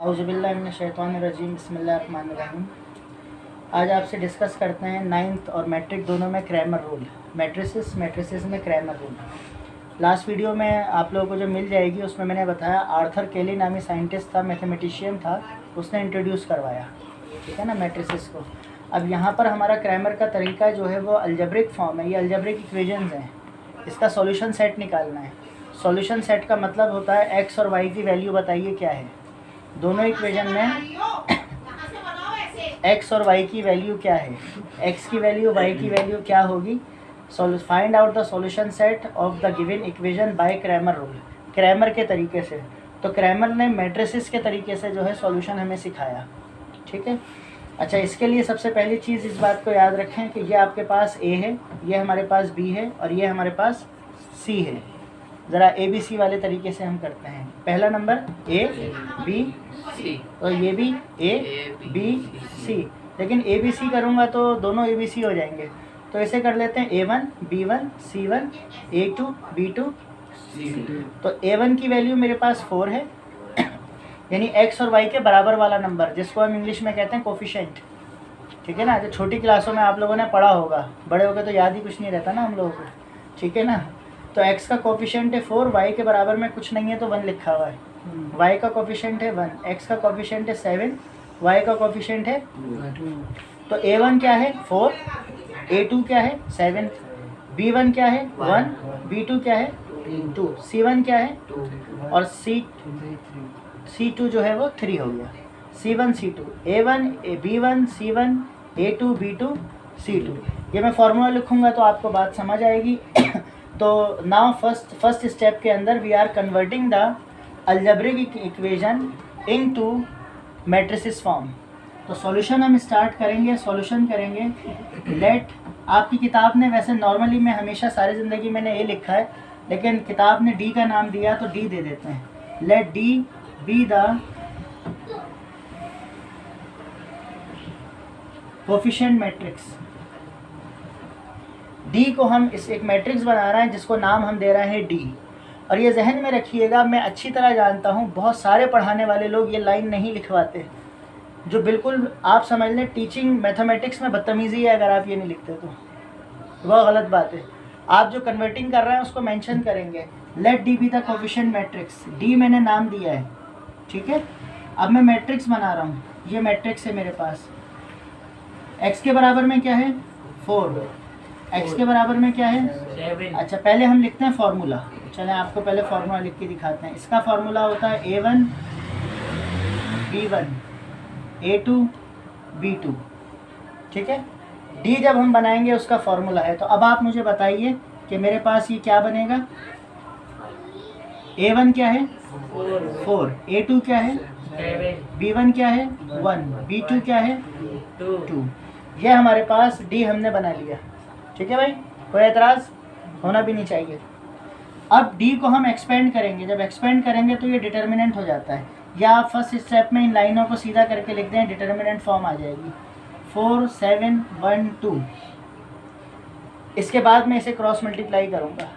औज़ुबिल्लाहिमिनश्शैतानिर्रजीम बिस्मिल्लाहिर्रहमानिर्रहीम। आज आपसे डिस्कस करते हैं नाइन्थ और मैट्रिक दोनों में क्रैमर रूल, मैट्रिसेस में क्रैमर रूल। लास्ट वीडियो में आप लोगों को जो मिल जाएगी उसमें मैंने बताया आर्थर केली नामी साइंटिस्ट था, मैथमेटिशियन था, उसने इंट्रोड्यूस करवाया, ठीक है ना, मैट्रिसेस को। अब यहाँ पर हमारा क्रैमर का तरीका जो है वो अलजेब्रिक फॉर्म है, ये अलजेब्रिक इक्वेशंस हैं, इसका सॉल्यूशन सेट निकालना है। सॉल्यूशन सेट का मतलब होता है एक्स और वाई की वैल्यू बताइए क्या है। दोनों इक्वेशन में x और y की वैल्यू क्या है, x की वैल्यू y की वैल्यू क्या होगी। Find out the solution set of the given equation by Cramer rule, Cramer के तरीके से। तो क्रैमर ने मैट्रिसेस के तरीके से जो है सॉल्यूशन हमें सिखाया, ठीक है। अच्छा, इसके लिए सबसे पहली चीज़ इस बात को याद रखें कि ये आपके पास a है, ये हमारे पास b है और ये हमारे पास c है। ज़रा ABC वाले तरीके से हम करते हैं। पहला नंबर A B C और ये भी A B C, लेकिन ABC करूँगा तो दोनों ABC हो जाएंगे, तो ऐसे कर लेते हैं A1 B1 C1 A2 B2 C2। तो A1 की वैल्यू मेरे पास 4 है, यानी x और y के बराबर वाला नंबर, जिसको हम इंग्लिश में कहते हैं कोफिशिएंट, ठीक है ना। जो छोटी क्लासों में आप लोगों ने पढ़ा होगा, बड़े हो गए तो याद ही कुछ नहीं रहता ना हम लोगों को, ठीक है ना। तो x का कोफिशिएंट है 4, y के बराबर में कुछ नहीं है तो 1 लिखा हुआ है, y का कोफिशिएंट है 1, x का कोफिशिएंट है 7, y का कोफिशिएंट है 2। तो a1 क्या है 4, a2 क्या है 7, b1 क्या है 1, b2 क्या है 2, c1 क्या है 2 और c2 जो है वो 3 हो गया। c1 c2 a1 b1 c1 a2 b2 c2। ये मैं फार्मूला लिखूंगा तो आपको बात समझ आएगी। तो नाउ फर्स्ट स्टेप के अंदर we are converting the algebraic equation into matrices form. तो सॉल्यूशन हम स्टार्ट करेंगे, सॉल्यूशन करेंगे। लेट, आपकी किताब ने वैसे नॉर्मली मैं हमेशा सारी ज़िंदगी मैंने ए लिखा है, लेकिन किताब ने डी का नाम दिया तो डी दे देते हैं। Let D be the coefficient matrix. D को हम इस एक मैट्रिक्स बना रहे हैं जिसको नाम हम दे रहे हैं डी। और ये जहन में रखिएगा, मैं अच्छी तरह जानता हूँ बहुत सारे पढ़ाने वाले लोग ये लाइन नहीं लिखवाते, जो बिल्कुल आप समझ लें टीचिंग मैथमेटिक्स में बदतमीज़ी है अगर आप ये नहीं लिखते तो वह गलत बात है। आप जो कन्वर्टिंग कर रहे हैं उसको मेंशन करेंगे, let D be the coefficient matrix. D मैंने नाम दिया है, ठीक है। अब मैं मैट्रिक्स बना रहा हूँ, ये मैट्रिक्स है मेरे पास। एक्स के बराबर में क्या है 4, एक्स के बराबर में क्या है 7। अच्छा, पहले हम लिखते हैं फार्मूला। चलें आपको पहले फार्मूला लिख के दिखाते हैं। इसका फार्मूला होता है A1 B1 A2 B2, ठीक है। डी जब हम बनाएंगे उसका फार्मूला है। तो अब आप मुझे बताइए कि मेरे पास ये क्या बनेगा। A1 क्या है 4, A2 क्या है 7, B1 क्या है 1, B2 क्या है 2। ये हमारे पास डी हमने बना लिया, ठीक है भाई, कोई एतराज़ होना भी नहीं चाहिए। अब डी को हम एक्सपेंड करेंगे, जब एक्सपेंड करेंगे तो ये डिटर्मिनेंट हो जाता है, या आप फर्स्ट स्टेप में इन लाइनों को सीधा करके लिख दें, डिटर्मिनेंट फॉर्म आ जाएगी 4 7 1 2। इसके बाद मैं इसे क्रॉस मल्टीप्लाई करूँगा।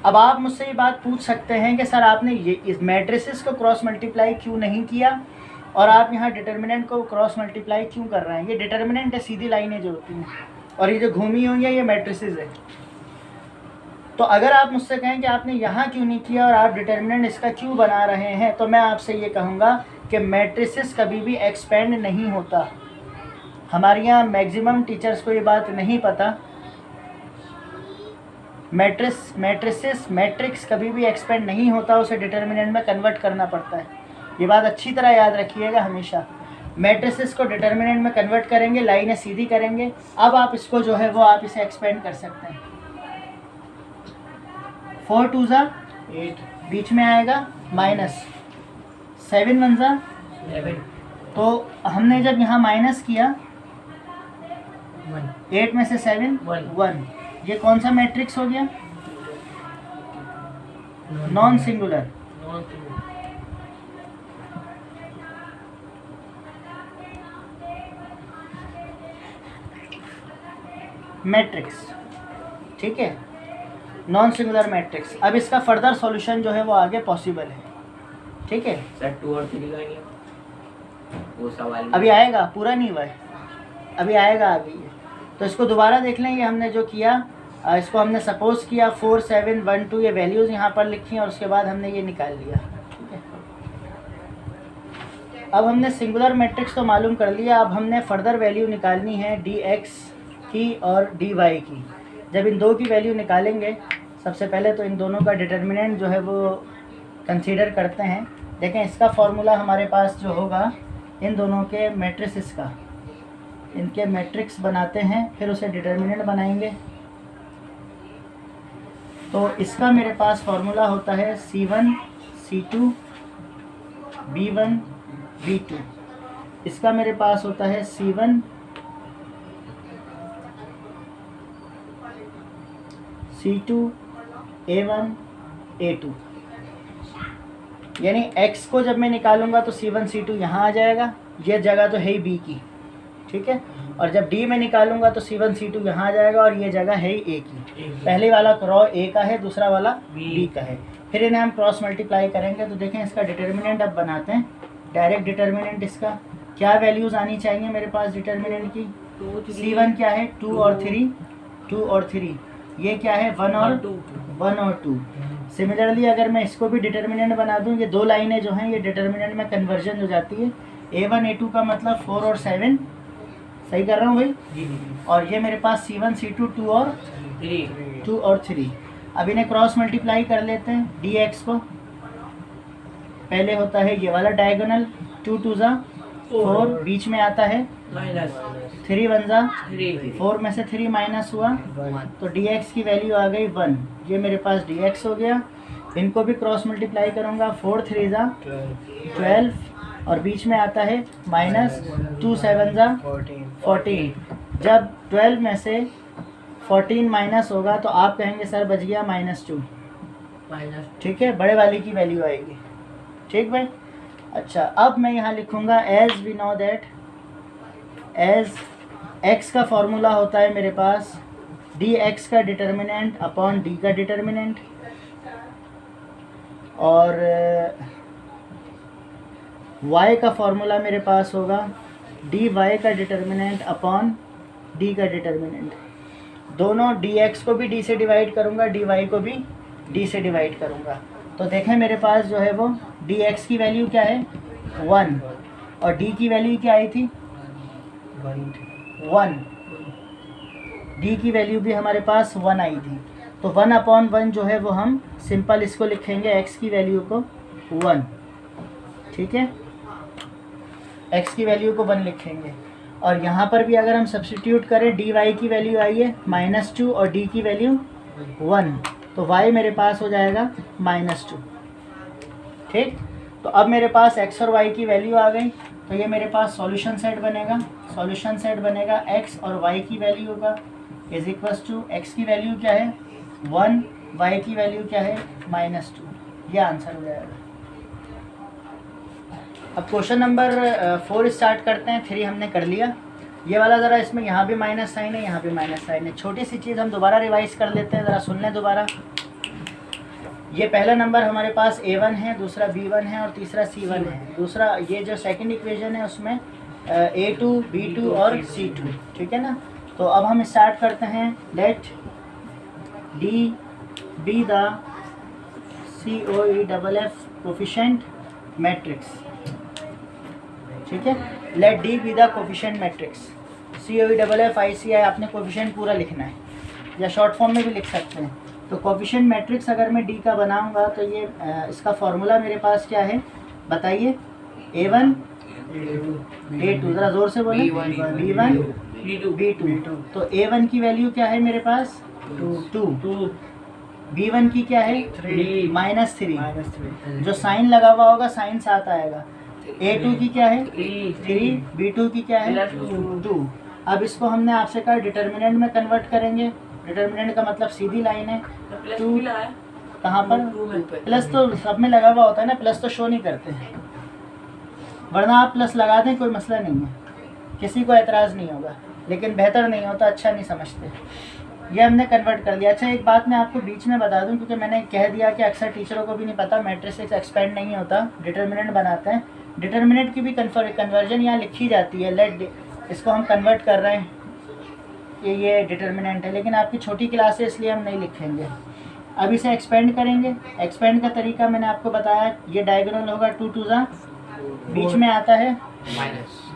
अब आप मुझसे ये बात पूछ सकते हैं कि सर आपने ये इस मैट्रिसेस को क्रॉस मल्टीप्लाई क्यों नहीं किया और आप यहाँ डिटर्मिनेंट को क्रॉस मल्टीप्लाई क्यों कर रहे हैं। ये डिटर्मिनेंट है, सीधी लाइनें जो होती हैं, और ये जो घूमी हुई है ये मैट्रिसेस है। तो अगर आप मुझसे कहें कि आपने यहाँ क्यों नहीं किया और आप डिटर्मिनेंट इसका क्यों बना रहे हैं, तो मैं आपसे ये कहूँगा कि मैट्रिसेस कभी भी एक्सपेंड नहीं होता। हमारे यहाँ मैक्सिमम टीचर्स को ये बात नहीं पता। मैट्रिक्स कभी भी एक्सपेंड नहीं होता, उसे डिटर्मिनेंट में कन्वर्ट करना पड़ता है। ये बात अच्छी तरह याद रखिएगा हमेशा। मैट्रिसेस को डिटर्मिनेंट में कन्वर्ट करेंगे, लाइनें सीधी करेंगे। अब आप इसको जो है वो आप इसे एक्सपेंड कर सकते हैं। 4 2 8, बीच में आएगा माइनस, 7 1 7। तो हमने जब यहाँ माइनस किया 8 में से 7 1, ये कौन सा मैट्रिक्स हो गया, नॉन सिंगुलर। मैट्रिक्स, ठीक है, नॉन सिंगुलर मैट्रिक्स। अब इसका फर्दर सॉल्यूशन जो है वो आगे पॉसिबल है, ठीक है। सर 2 और 3 लाइन वो सवाल अभी आएगा, पूरा नहीं हुआ है, अभी आएगा आगे ये। तो इसको दोबारा देख लेंगे। हमने जो किया इसको हमने सपोज किया 4 7 1 2 ये वैल्यूज़ यहाँ पर लिखी और उसके बाद हमने ये निकाल लिया। ठीक है, अब हमने सिंगुलर मैट्रिक्स तो मालूम कर लिया। अब हमने फर्दर वैल्यू निकालनी है dx की और dy की। जब इन दो की वैल्यू निकालेंगे, सबसे पहले तो इन दोनों का डिटर्मिनेंट जो है वो कंसीडर करते हैं। देखें, इसका फॉर्मूला हमारे पास जो होगा इन दोनों के मैट्रिक्स का, इनके मैट्रिक्स बनाते हैं, फिर उसे डिटर्मिनेंट बनाएंगे। तो इसका मेरे पास फॉर्मूला होता है C1 C2 B1 B2। इसका मेरे पास होता है C1 C2 A1 A2। यानी x को जब मैं निकालूंगा तो C1 C2 यहाँ आ जाएगा, ये जगह तो है ही B की। ठीक है, और जब D में निकालूंगा तो C1 C2 यहाँ आ जाएगा और ये जगह है ही A की। पहले वाला क्रॉ A का है, दूसरा वाला B का है। फिर इन्हें हम क्रॉस मल्टीप्लाई करेंगे। तो देखें, इसका डिटर्मिनेंट अब बनाते हैं, डायरेक्ट डिटर्मिनेंट। इसका क्या वैल्यूज़ आनी चाहिए मेरे पास डिटर्मिनेंट की? C1 क्या है? 2 और 3, 2 और 3। ये क्या है? 1 और 2। सिमिलरली अगर मैं इसको भी डिटर्मिनेंट बना दूं, ये दो लाइनें जो हैं ये डिटर्मिनेंट में कन्वर्जन हो जाती है। A1 A2 का मतलब 4 और 7, सही कर रहा हूँ भाई? और ये मेरे पास C1 C2 2 और 3। अब इन्हें क्रॉस मल्टीप्लाई कर लेते हैं। dx को पहले होता है ये वाला डायगोनल, 2 2 ज़ा 4, बीच में आता है -3 1 ज़ा 4 में से 3 माइनस हुआ तो dx की वैल्यू आ गई 1। ये मेरे पास dx हो गया। इनको भी क्रॉस मल्टीप्लाई करूँगा, 4 3 ज़ा 12 और बीच में आता है -2 7 ज़ा 14। जब 12 में से 14 माइनस होगा तो आप कहेंगे सर बच गया -2। ठीक है, बड़े वाली की वैल्यू आएगी। ठीक भाई? अच्छा, अब मैं यहाँ लिखूँगा as we know that, as x का फॉर्मूला होता है मेरे पास dx का डिटर्मिनेंट अपॉन d का डिटर्मिनेंट, और y का फॉर्मूला मेरे पास होगा dy का डिटर्मिनेंट अपॉन d का डिटर्मिनेंट। दोनों dx को भी d से डिवाइड करूँगा, dy को भी d से डिवाइड करूँगा। तो देखें मेरे पास जो है वो dx की वैल्यू क्या है? 1 और d की वैल्यू क्या आई थी? 1। d की वैल्यू भी हमारे पास 1 आई थी। तो 1/1 जो है वो हम सिंपल इसको लिखेंगे, x की वैल्यू को 1। ठीक है, x की वैल्यू को 1 लिखेंगे। और यहाँ पर भी अगर हम सब्स्टिट्यूट करें, dy की वैल्यू आई है -2 और d की वैल्यू 1, तो y मेरे पास हो जाएगा -2। ठीक, तो अब मेरे पास x और y की वैल्यू आ गई। तो ये मेरे पास सॉल्यूशन सेट बनेगा। सॉल्यूशन सेट बनेगा x और y की वैल्यू होगा इज इक्वल्स टू x की वैल्यू क्या है? 1, y की वैल्यू क्या है? -2। ये आंसर हो जाएगा। अब क्वेश्चन नंबर 4 स्टार्ट करते हैं। 3 हमने कर लिया। ये वाला ज़रा इसमें यहाँ भी माइनस साइन है, यहाँ भी माइनस साइन है। छोटी सी चीज़ हम दोबारा रिवाइज कर लेते हैं, ज़रा सुन लें दोबारा। ये पहला नंबर हमारे पास A1 है, दूसरा B1 है और तीसरा C1 है। दूसरा ये जो सेकंड इक्वेशन है उसमें A2 B2 और C2। ठीक है ना? तो अब हम स्टार्ट करते हैं। Let D be the COEFF coefficient matrix. ठीक है, let D be the coefficient matrix. COEFF ICI आपने कोफिशिएंट पूरा लिखना है या शॉर्ट फॉर्म में भी लिख सकते हैं। तो कोफिशिएंट मैट्रिक्स अगर मैं D का बनाऊंगा तो ये इसका फॉर्मूला मेरे पास क्या है बताइए? A1 A2, ज़रा ज़ोर से बोलें। B1 B2। तो A1 की वैल्यू क्या है मेरे पास? 2। B1 की क्या है? -3। जो साइन लगा हुआ होगा साइन साथ आएगा। A2 की क्या है? 3। B2 की क्या है? 2। अब इसको हमने आपसे कहा डिटर्मिनेंट में कन्वर्ट करेंगे। डिटर्मिनेंट का मतलब सीधी लाइन है। 2 कहाँ पर? प्लस तो सब में लगा हुआ होता है ना, प्लस तो शो नहीं करते हैं, वरना आप प्लस लगा दें कोई मसला नहीं है, किसी को एतराज़ नहीं होगा, लेकिन बेहतर नहीं होता, अच्छा नहीं समझते। ये हमने कन्वर्ट कर दिया। अच्छा एक बात मैं आपको बीच में बता दूं, क्योंकि मैंने कह दिया कि अक्सर टीचरों को भी नहीं पता, मैट्रिसेस एक्सपेंड नहीं होता, डिटर्मिनेंट बनाते हैं। डिटर्मिनेंट की भी कन्वर्जन यहाँ लिखी जाती है। लेट, इसको हम कन्वर्ट कर रहे हैं, ये डिटर्मिनेंट है, लेकिन आपकी छोटी क्लास है इसलिए हम नहीं लिखेंगे। अब इसे एक्सपेंड करेंगे। एक्सपेंड का तरीका मैंने आपको बताया, ये डायगोनल होगा 2 2 ज़ा, बीच में आता है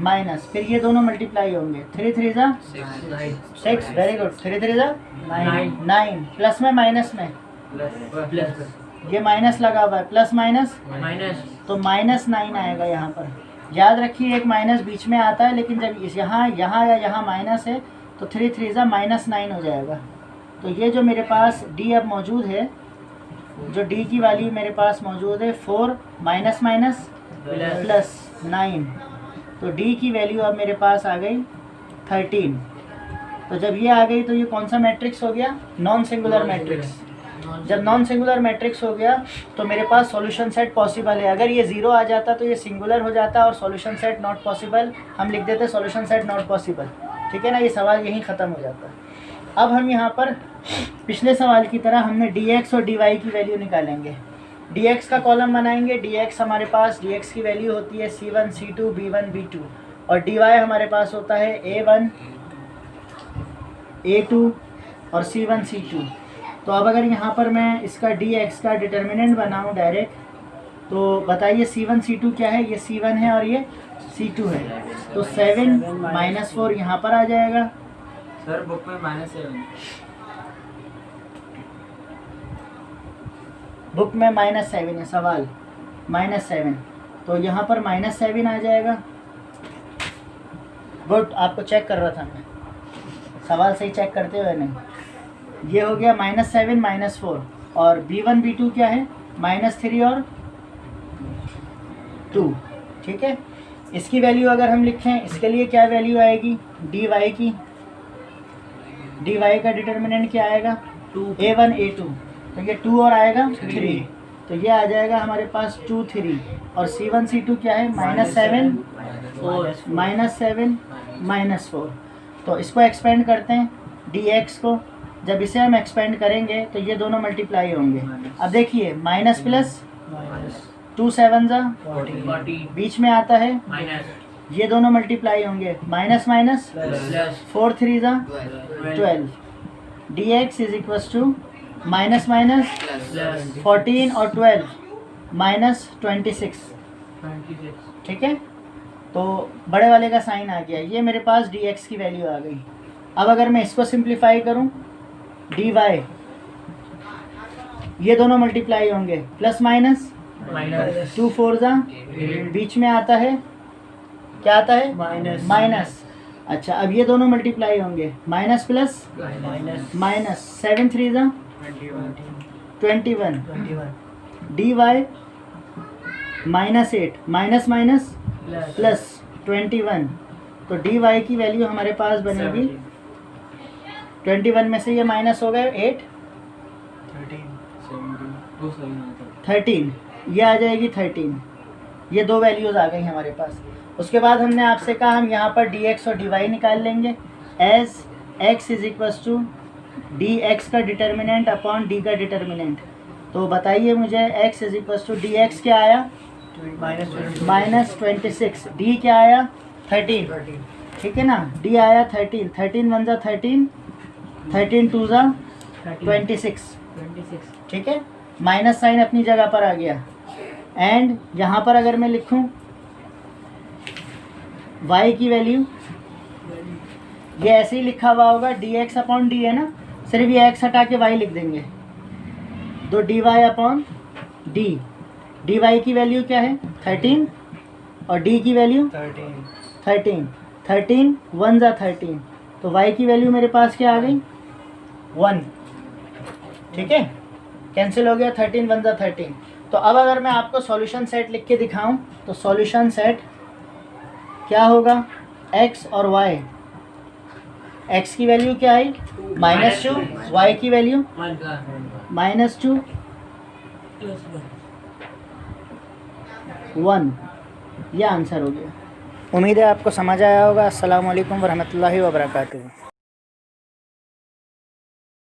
माइनस, फिर ये दोनों मल्टीप्लाई होंगे, 3 3 ज़ा 6, वेरी गुड, 3 3 ज़ा 9, प्लस में माइनस में, ये माइनस लगा हुआ है, प्लस माइनस तो -9 आएगा यहाँ पर। याद रखिए एक माइनस बीच में आता है, लेकिन जब इस यहाँ या यहाँ माइनस है तो 3 3 ज़ा -9 हो जाएगा। तो ये जो मेरे पास d अब मौजूद है, जो d की वैल्यू मेरे पास मौजूद है 4 माइनस माइनस प्लस 9, तो d की वैल्यू अब मेरे पास आ गई 13। तो जब ये आ गई तो ये कौन सा मैट्रिक्स हो गया? Non singular matrix. जब नॉन सिंगुलर मैट्रिक्स हो गया तो मेरे पास सॉल्यूशन सेट पॉसिबल है। अगर ये 0 आ जाता तो ये सिंगुलर हो जाता और सॉल्यूशन सेट नॉट पॉसिबल, हम लिख देते सॉल्यूशन सेट नॉट पॉसिबल। ठीक है ना, ये सवाल यहीं ख़त्म हो जाता है। अब हम यहाँ पर पिछले सवाल की तरह हमने dx और dy की वैल्यू निकालेंगे। dx का कॉलम बनाएंगे। dx हमारे पास, dx की वैल्यू होती है c1 c2 b1 b2, और dy हमारे पास होता है a1 a2 और c1 c2। तो अब अगर यहाँ पर मैं इसका dx का डिटर्मिनेंट बनाऊँ डायरेक्ट, तो बताइए c1 c2 क्या है? ये c1 है और ये c2 है, तो 7 - 4 यहाँ पर आ जाएगा। सर बुक में -7, बुक में -7 है, सवाल -7, तो यहाँ पर -7 आ जाएगा। गुड, आपको चेक कर रहा था मैं, सवाल सही चेक करते हुए नहीं। ये हो गया -7 - 4, और b1 b2 क्या है? -3 और 2। ठीक है, इसकी वैल्यू अगर हम लिखें, इसके लिए क्या वैल्यू आएगी dy की? dy का डिटर्मिनेंट क्या आएगा? a1 a2, तो ये 2 और आएगा 3, तो ये आ जाएगा हमारे पास 2 3, और c1 c2 क्या है? -7 -4। तो इसको एक्सपेंड करते हैं dx को। जब इसे हम एक्सपेंड करेंगे तो ये दोनों मल्टीप्लाई होंगे। अब देखिए माइनस प्लस 2 7 ज़ा 40, बीच में आता है, ये दोनों मल्टीप्लाई होंगे, माइनस माइनस 4 3 ज़ा 12। dx is equals to minus minus 14 और 12 -26। ठीक है, तो बड़े वाले का साइन आ गया, ये मेरे पास dx की वैल्यू आ गई। अब अगर मैं इसको सिंप्लीफाई करूं, dy, ये दोनों मल्टीप्लाई होंगे, प्लस माइनस 2 4 ज़ा, बीच में आता है क्या आता है? माइनस। अच्छा, अब ये दोनों मल्टीप्लाई होंगे, माइनस प्लस माइनस 7 3 ज़ा 21, dy -8 माइनस माइनस प्लस 21, तो dy की वैल्यू हमारे पास बनेगी 21 में से ये माइनस हो गए 8 13, ये आ जाएगी 13। ये दो वैल्यूज़ आ गई हमारे पास। उसके बाद हमने आपसे कहा हम यहाँ पर dx और dy निकाल लेंगे। As x is equals to dx का डिटर्मिनेंट अपॉन d का डिटर्मिनेंट। तो बताइए मुझे x is equals to dx क्या आया? -26। d क्या आया? 13। ठीक है ना, d आया 13, 13 1 ज़ा 13, 13 2 ज़ा 26। ठीक है, माइनस साइन अपनी जगह पर आ गया। एंड यहाँ पर अगर मैं लिखूँ y की वैल्यू, ये ऐसे ही लिखा हुआ होगा dx अपॉन d है ना, सिर्फ ये x हटा के y लिख देंगे, तो dy अपॉन d। dy की वैल्यू क्या है? 13, और d की वैल्यू 13, 13 1 ज़ा 13, तो y की वैल्यू मेरे पास क्या आ गई? 1। ठीक है, कैंसिल हो गया, 13 1 ज़ा 13। तो अब अगर मैं आपको सॉल्यूशन सेट लिख के दिखाऊं, तो सॉल्यूशन सेट क्या होगा? x और y। x की वैल्यू क्या आई? -2, y की वैल्यू -2 1। यह आंसर हो गया। उम्मीद है आपको समझ आया होगा। अस्सलाम वालेकुम वरहमतुल्लाहि वबरकातुहू।